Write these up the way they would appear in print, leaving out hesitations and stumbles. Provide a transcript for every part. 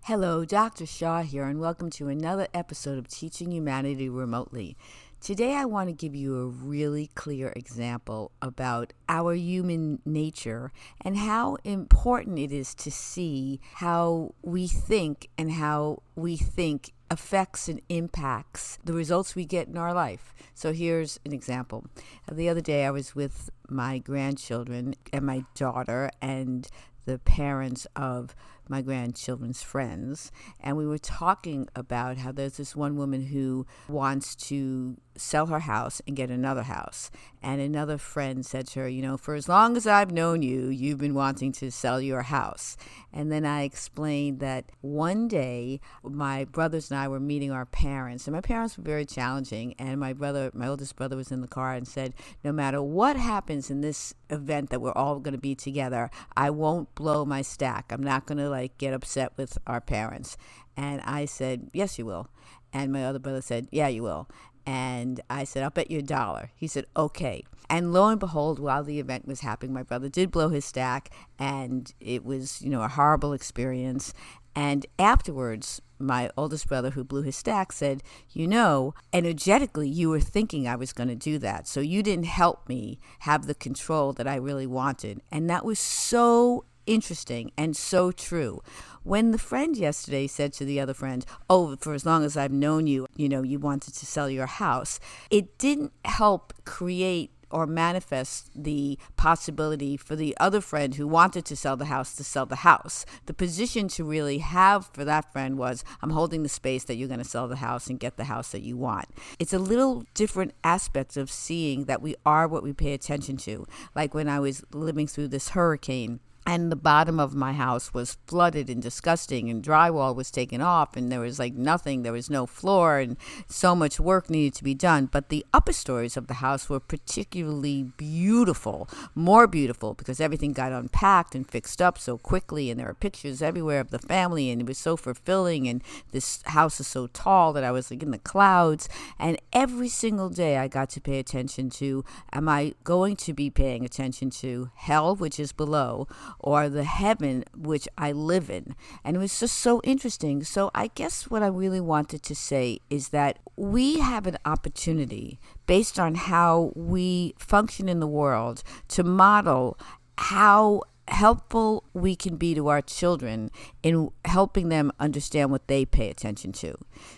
Hello, Dr. Shaw here, and welcome to another episode of Teaching Humanity Remotely. Today I want to give you a really clear example about our human nature and how important it is to see how we think and how we think affects and impacts the results we get in our life. So here's an example. The other day I was with my grandchildren and my daughter and the parents of my grandchildren's friends, and we were talking about how there's this one woman who wants to sell her house and get another house. And another friend said to her, for as long as I've known you, you've been wanting to sell your house. And then I explained that one day my brothers and I were meeting our parents, and my parents were very challenging, and my oldest brother was in the car and said, no matter what happens in this event that we're all going to be together, I won't blow my stack. I'm not going to get upset with our parents. And I said, yes, you will. And my other brother said, yeah, you will. And I said, I'll bet you $1. He said, okay. And lo and behold, while the event was happening, my brother did blow his stack, and it was, a horrible experience. And afterwards, my oldest brother who blew his stack said, energetically, you were thinking I was going to do that. So you didn't help me have the control that I really wanted. And that was so interesting and so true. When the friend yesterday said to the other friend, for as long as I've known you, you wanted to sell your house, it didn't help create or manifest the possibility for the other friend who wanted to sell the house to sell the house. The position to really have for that friend was, I'm holding the space that you're going to sell the house and get the house that you want. It's a little different aspects of seeing that we are what we pay attention to. Like when I was living through this hurricane, and the bottom of my house was flooded and disgusting, and drywall was taken off, and there was nothing, there was no floor, and so much work needed to be done. But the upper stories of the house were particularly beautiful, more beautiful, because everything got unpacked and fixed up so quickly, and there were pictures everywhere of the family, and it was so fulfilling, and this house is so tall that I was in the clouds. And every single day I got to pay attention to, am I going to be paying attention to hell, which is below, or the heaven which I live in? And it was just so interesting. So I guess what I really wanted to say is that we have an opportunity, based on how we function in the world, to model how helpful we can be to our children in helping them understand what they pay attention to.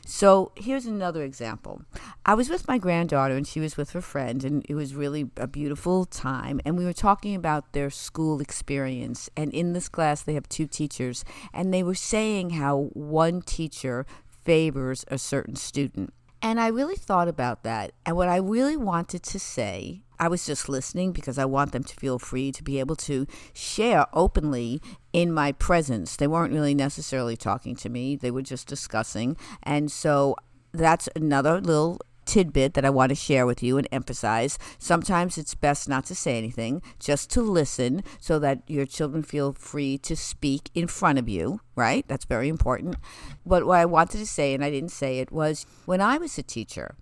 So here's another example. I was with my granddaughter, and she was with her friend, and it was really a beautiful time, and we were talking about their school experience. And in this class they have 2 teachers, and they were saying how one teacher favors a certain student. And I really thought about that, and what I really wanted to say, I was just listening because I want them to feel free to be able to share openly in my presence. They weren't really necessarily talking to me. They were just discussing. And so that's another little tidbit that I want to share with you and emphasize. Sometimes it's best not to say anything, just to listen so that your children feel free to speak in front of you, right? That's very important. But what I wanted to say, and I didn't say it, was when I was a teacher,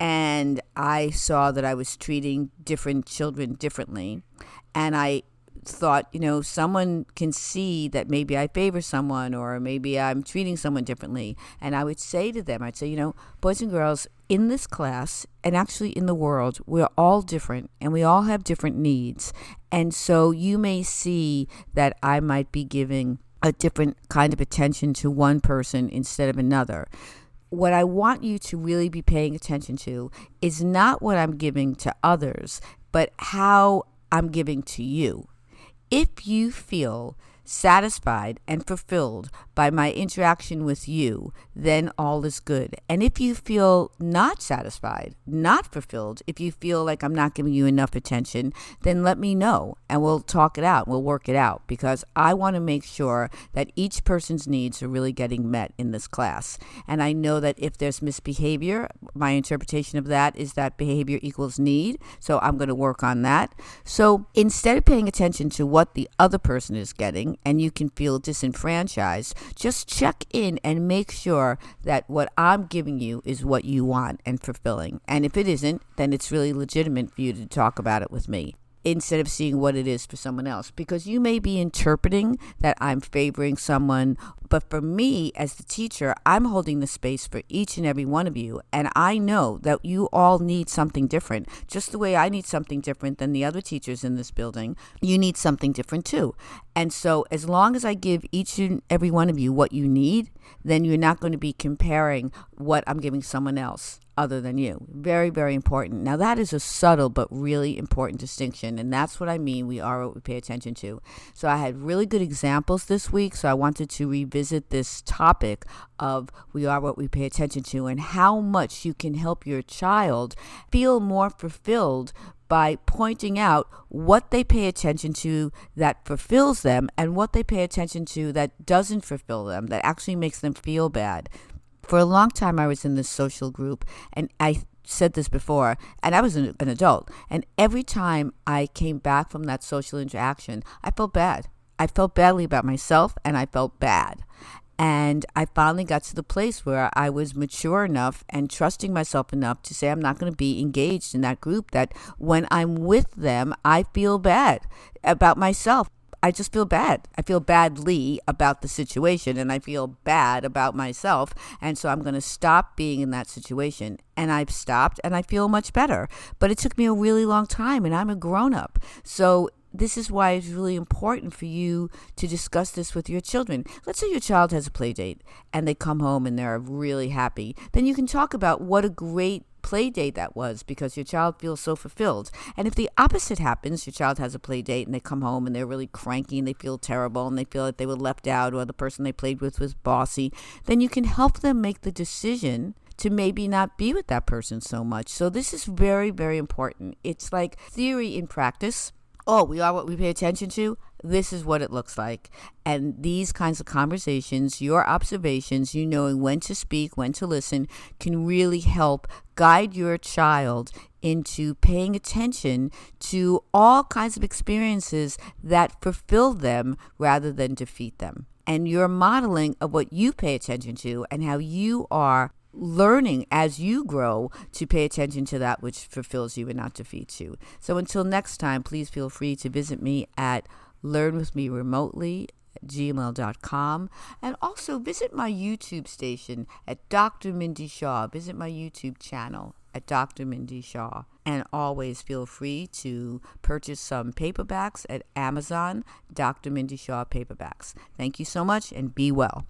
and I saw that I was treating different children differently, and I thought, someone can see that maybe I favor someone, or maybe I'm treating someone differently. And I would say to them, boys and girls, in this class, and actually in the world, we're all different, and we all have different needs. And so you may see that I might be giving a different kind of attention to one person instead of another. What I want you to really be paying attention to is not what I'm giving to others, but how I'm giving to you. If you feel satisfied and fulfilled by my interaction with you, then all is good. And if you feel not satisfied, not fulfilled, if you feel like I'm not giving you enough attention, then let me know and we'll talk it out. We'll work it out, because I want to make sure that each person's needs are really getting met in this class. And I know that if there's misbehavior, my interpretation of that is that behavior equals need. So I'm going to work on that. So instead of paying attention to what the other person is getting, and you can feel disenfranchised, just check in and make sure that what I'm giving you is what you want and fulfilling. And if it isn't, then it's really legitimate for you to talk about it with me. instead of seeing what it is for someone else. Because you may be interpreting that I'm favoring someone, but for me as the teacher, I'm holding the space for each and every one of you. And I know that you all need something different. Just the way I need something different than the other teachers in this building, you need something different too. And so as long as I give each and every one of you what you need, then you're not going to be comparing what I'm giving someone else other than you. Very, very important. Now that is a subtle but really important distinction, and that's what I mean. We are what we pay attention to. So I had really good examples this week, so I wanted to revisit this topic of we are what we pay attention to and how much you can help your child feel more fulfilled by pointing out what they pay attention to that fulfills them and what they pay attention to that doesn't fulfill them, that actually makes them feel bad. For a long time, I was in this social group, and I said this before, and I was an adult, and every time I came back from that social interaction, I felt bad. I felt badly about myself, and I felt bad. And I finally got to the place where I was mature enough and trusting myself enough to say I'm not going to be engaged in that group, that when I'm with them, I feel bad about myself. I just feel bad. I feel badly about the situation, and I feel bad about myself. And so I'm going to stop being in that situation. And I've stopped, and I feel much better. But it took me a really long time, and I'm a grown-up. So this is why it's really important for you to discuss this with your children. Let's say your child has a play date, and they come home, and they're really happy. Then you can talk about what a great play date that was because your child feels so fulfilled. And if the opposite happens, your child has a play date and they come home and they're really cranky and they feel terrible and they feel like they were left out or the person they played with was bossy, then you can help them make the decision to maybe not be with that person so much. So this is very, very important. It's like theory in practice. Oh, we are what we pay attention to. This is what it looks like. And these kinds of conversations, your observations, you knowing when to speak, when to listen, can really help guide your child into paying attention to all kinds of experiences that fulfill them rather than defeat them. And your modeling of what you pay attention to and how you are learning as you grow to pay attention to that which fulfills you and not defeats you. So until next time, please feel free to visit me at learnwithmeremotely@gmail.com, and also visit my YouTube station at Dr. Mindy Shaw. Visit my YouTube channel at Dr. Mindy Shaw. And always feel free to purchase some paperbacks at Amazon, Dr. Mindy Shaw paperbacks. Thank you so much, and be well.